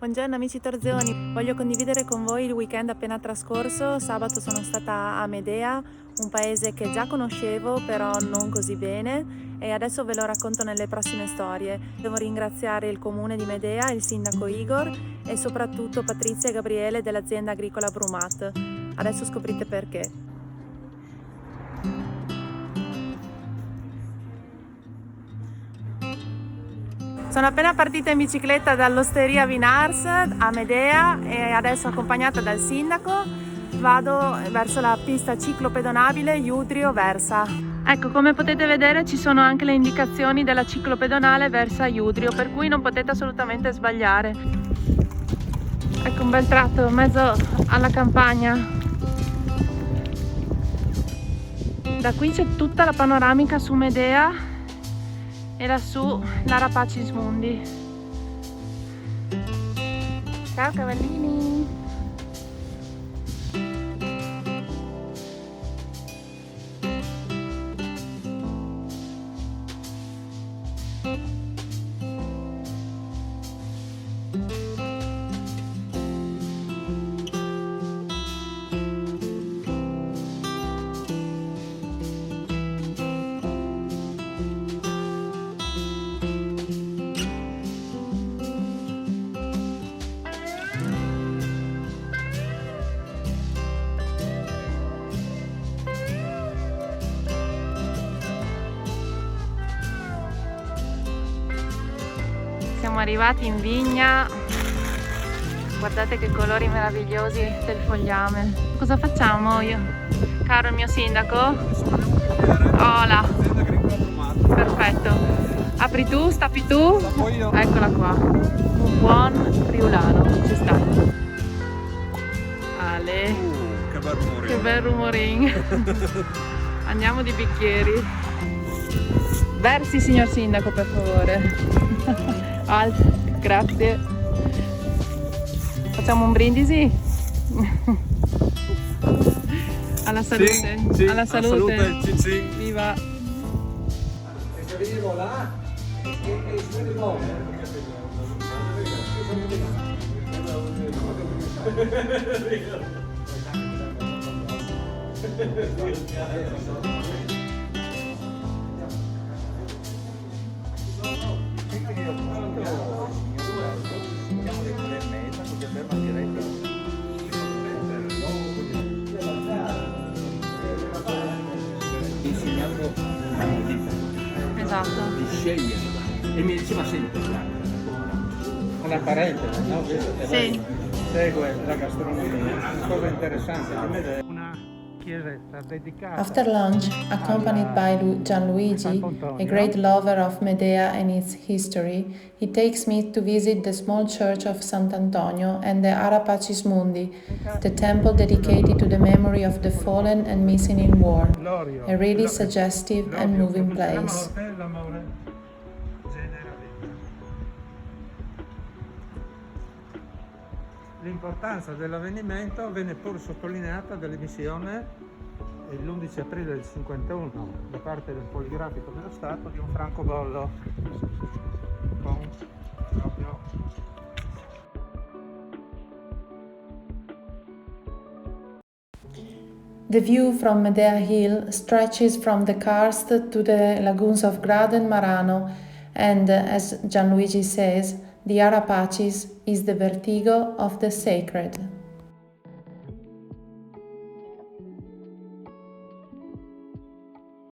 Buongiorno amici Torzeoni, voglio condividere con voi il weekend appena trascorso. Sabato sono stata a Medea, un paese che già conoscevo però non così bene e adesso ve lo racconto nelle prossime storie. Devo ringraziare il comune di Medea, il sindaco Igor e soprattutto Patrizia e Gabriele dell'azienda agricola Brumat. Adesso scoprite perché. Sono appena partita in bicicletta dall'osteria Vinars a Medea e adesso accompagnata dal sindaco vado verso la pista ciclopedonabile Iudrio Versa. Ecco, come potete vedere ci sono anche le indicazioni della ciclopedonale Versa Iudrio, per cui non potete assolutamente sbagliare. Ecco un bel tratto in mezzo alla campagna. Da qui c'è tutta la panoramica su Medea e lassù l'Arapacis Mundi. Ciao cavallini! Siamo arrivati in vigna, guardate che colori meravigliosi del fogliame. Cosa facciamo io? Caro il mio sindaco? Hola! Perfetto. Apri tu, stappi tu? Eccola qua. Un buon friulano, ci sta. Ale. Che bel rumore. Che bel rumoring. Andiamo di bicchieri. Versi signor sindaco per favore. Alt, grazie. Facciamo un brindisi? Alla salute. Sì, alla salute. Cin cin. Viva. Esatto. Di scegliere e mi diceva sempre una parentesi, no? Sì. Segue la gastronomia, una cosa interessante di vedere una chiesetta dedicata. After lunch, accompanied by Gianluigi, a great lover of Medea and its history, he takes me to visit the small church of Sant'Antonio and the Arapacis Mundi, the temple dedicated to the memory of the fallen and missing in war, a really suggestive and moving place. L'importanza dell'avvenimento venne pur sottolineata dall'emissione l'11 aprile del 51 da parte del Poligrafico dello Stato di un francobollo con proprio The view from Medea Hill stretches from the karst to the lagoons of Grado and Marano, and as Gianluigi says, the Arapacis is the vertigo of the sacred.